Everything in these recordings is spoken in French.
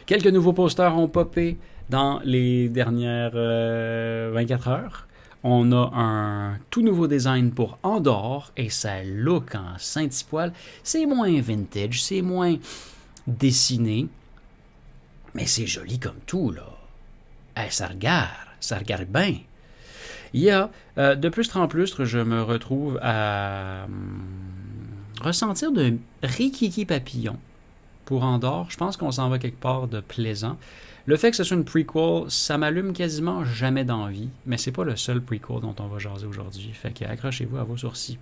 Quelques nouveaux posters ont popé dans les dernières 24 heures. On a un tout nouveau design pour Andorre et ça look en Saint-Tipoil. C'est moins vintage, c'est moins dessiné, mais c'est joli comme tout, là. Hey, ça regarde bien. Il y a, de plus en plus, je me retrouve à ressentir de rikiki papillon pour Andorre. Je pense qu'on s'en va quelque part de plaisant. Le fait que ce soit une prequel, ça m'allume quasiment jamais d'envie, mais c'est pas le seul prequel dont on va jaser aujourd'hui. Fait que accrochez-vous à vos sourcils.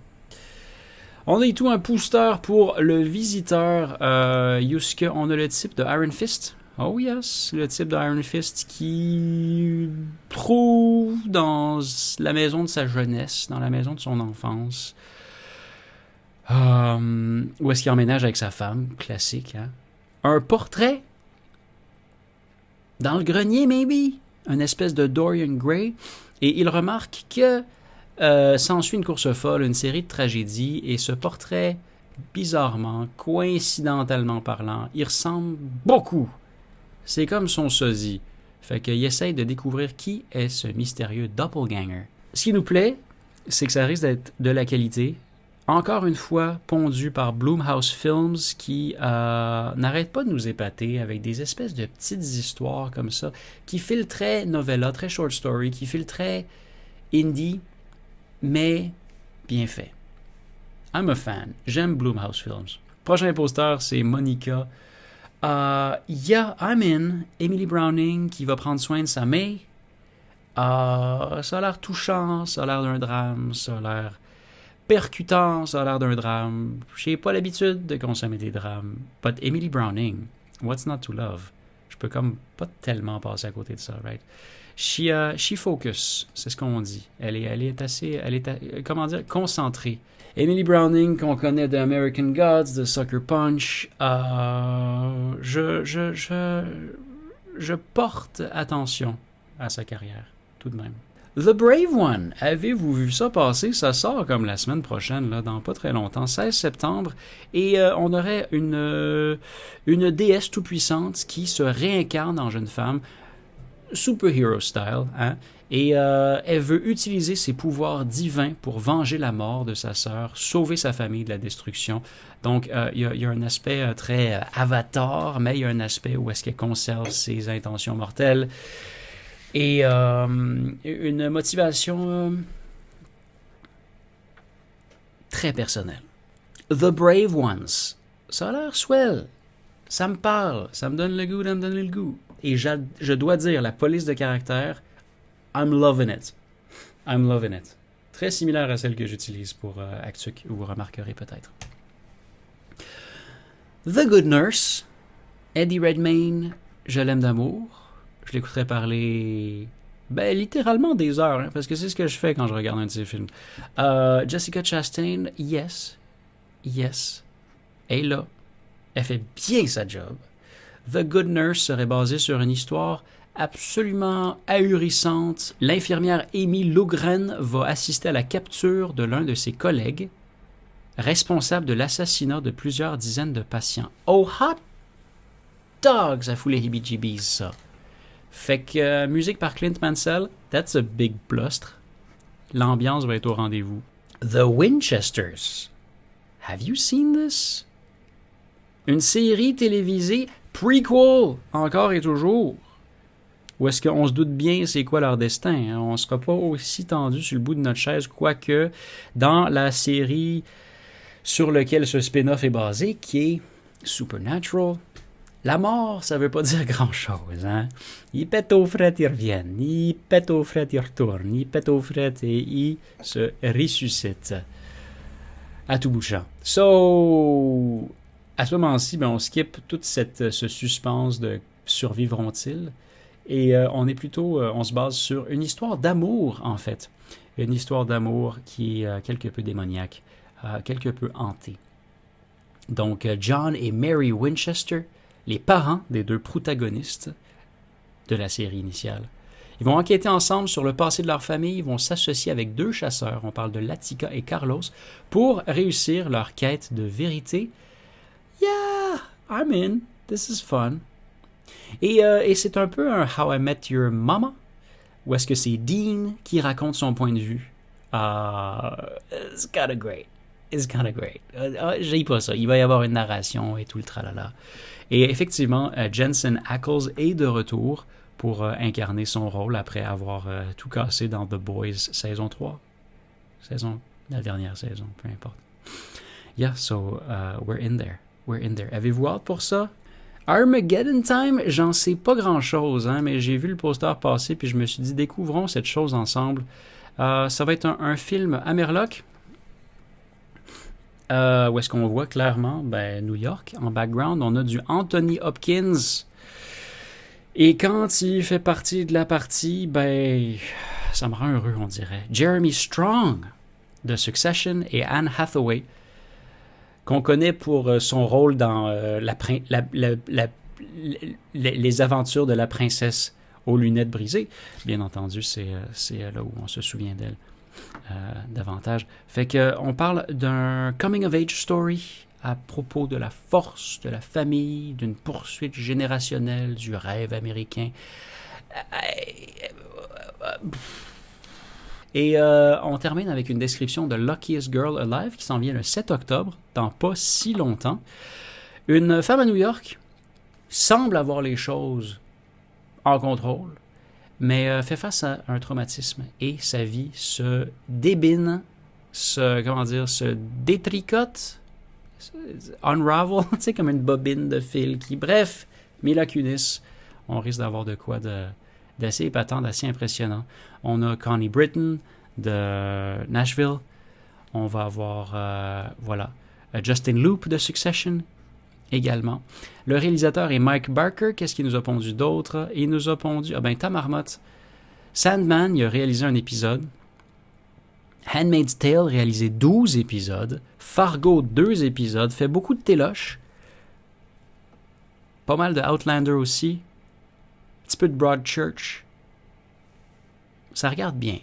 On a et tout un booster pour le visiteur. On a le type de Iron Fist. Oh yes, le type de Iron Fist qui trouve dans la maison de sa jeunesse, dans la maison de son enfance, où est-ce qu'il emménage avec sa femme, classique, hein? Un portrait dans le grenier, maybe, une espèce de Dorian Gray, et il remarque que s'ensuit une course folle, une série de tragédies, et ce portrait, bizarrement, coïncidentalement parlant, il ressemble beaucoup. C'est comme son sosie. Fait qu'il essaye de découvrir qui est ce mystérieux doppelganger. Ce qui nous plaît, c'est que ça risque d'être de la qualité. Encore une fois, pondu par Blumhouse Films qui n'arrête pas de nous épater avec des espèces de petites histoires comme ça, qui filent très novella, très short story, qui filent très indie, mais bien fait. I'm a fan. J'aime Blumhouse Films. Prochain poster, c'est Monica. Il y a Emily Browning qui va prendre soin de sa May. Ça a l'air touchant, ça a l'air d'un drame, ça a l'air percutant, ça a l'air d'un drame. J'ai pas l'habitude de consommer des drames. But Emily Browning, what's not to love? Je peux comme pas tellement passer à côté de ça, right? She focus, c'est ce qu'on dit. Elle est assez, comment dire, concentrée. Emily Browning, qu'on connaît de American Gods, de Sucker Punch, je porte attention à sa carrière, tout de même. The Brave One, avez-vous vu ça passer? Ça sort comme la semaine prochaine, là, dans pas très longtemps, 16 septembre, et on aurait une déesse tout-puissante qui se réincarne en jeune femme, superhero style, hein? Et elle veut utiliser ses pouvoirs divins pour venger la mort de sa sœur, sauver sa famille de la destruction. Donc, il y a un aspect très Avatar, mais il y a un aspect où est-ce qu'elle conserve ses intentions mortelles. Et une motivation très personnelle. The Brave Ones. Ça a l'air swell. Ça me parle. Ça me donne le goût de me donner le goût. Et je dois dire, la police de caractère, I'm loving it. I'm loving it. Très similaire à celle que j'utilise pour Actuc, vous remarquerez peut-être. The Good Nurse, Eddie Redmayne, je l'aime d'amour. Je l'écouterai parler, littéralement des heures, hein, parce que c'est ce que je fais quand je regarde un de ces films. Jessica Chastain, yes. Elle est là. Elle fait bien sa job. The Good Nurse serait basé sur une histoire absolument ahurissante. L'infirmière Amy Logren va assister à la capture de l'un de ses collègues, responsable de l'assassinat de plusieurs dizaines de patients. Oh, hot dog, ça fout les heebie-jeebies, ça. Fait que musique par Clint Mansell, that's a big blustre. L'ambiance va être au rendez-vous. The Winchesters. Have you seen this? Une série télévisée prequel, encore et toujours. Ou est-ce qu'on se doute bien c'est quoi leur destin? Hein? On ne sera pas aussi tendu sur le bout de notre chaise, quoique dans la série sur laquelle ce spin-off est basé, qui est Supernatural, la mort, ça veut pas dire grand-chose. Hein? Il pète aux frettes, ils reviennent. Il pète aux frettes, ils retournent. Il pète aux frettes et il se ressuscite. À tout bout de champ. So, à ce moment-ci, on skip tout ce suspense de survivront-ils? Et on se base sur une histoire d'amour, en fait. Une histoire d'amour qui est quelque peu démoniaque, quelque peu hantée. Donc, John et Mary Winchester, les parents des deux protagonistes de la série initiale. Ils vont enquêter ensemble sur le passé de leur famille, ils vont s'associer avec deux chasseurs, on parle de Latika et Carlos, pour réussir leur quête de vérité. Yeah, I'm in, this is fun. Et c'est un peu un How I Met Your Mama, où est-ce que c'est Dean qui raconte son point de vue. It's kinda great. It's kinda great. J'ai pas ça. Il va y avoir une narration et tout le tralala. Et effectivement, Jensen Ackles est de retour pour incarner son rôle après avoir tout cassé dans The Boys saison 3. La dernière saison, peu importe. Yeah, so we're in there. We're in there. Avez-vous hâte pour ça? Armageddon Time, j'en sais pas grand-chose, hein, mais j'ai vu le poster passer puis je me suis dit, découvrons cette chose ensemble. Ça va être un film Amerloc, où est-ce qu'on voit clairement New York. En background, on a du Anthony Hopkins. Et quand il fait partie de la partie, ça me rend heureux, on dirait. Jeremy Strong de Succession et Anne Hathaway, qu'on connaît pour son rôle dans les aventures de la princesse aux lunettes brisées. Bien entendu, c'est là où on se souvient d'elle davantage. Fait que on parle d'un coming-of-age story à propos de la force, de la famille, d'une poursuite générationnelle, du rêve américain. Et on termine avec une description de Luckiest Girl Alive qui s'en vient le 7 octobre, dans pas si longtemps. Une femme à New York semble avoir les choses en contrôle, mais fait face à un traumatisme et sa vie se débine, se détricote, unravel, tu sais, comme une bobine de fil qui... Bref, Mila Kunis, on risque d'avoir de quoi d'assez épatant, d'assez impressionnant. On a Connie Britton de Nashville. On va avoir, Justin Loop de Succession également. Le réalisateur est Mike Barker. Qu'est-ce qu'il nous a pondu d'autre? Il nous a pondu... Tam Marmotte. Sandman, il a réalisé un épisode. Handmaid's Tale, réalisé 12 épisodes. Fargo, 2 épisodes. Fait beaucoup de téloches. Pas mal de Outlander aussi. Un petit peu de Broadchurch. Ça regarde bien.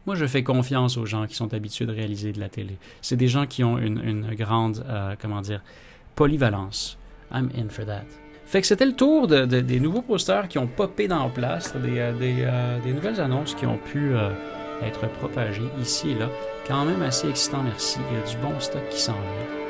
Moi, je fais confiance aux gens qui sont habitués de réaliser de la télé. C'est des gens qui ont une grande, polyvalence. I'm in for that. Fait que c'était le tour des nouveaux posters qui ont popé dans la place, des nouvelles annonces qui ont pu être propagées ici et là. Quand même assez excitant, merci. Il y a du bon stock qui s'en vient.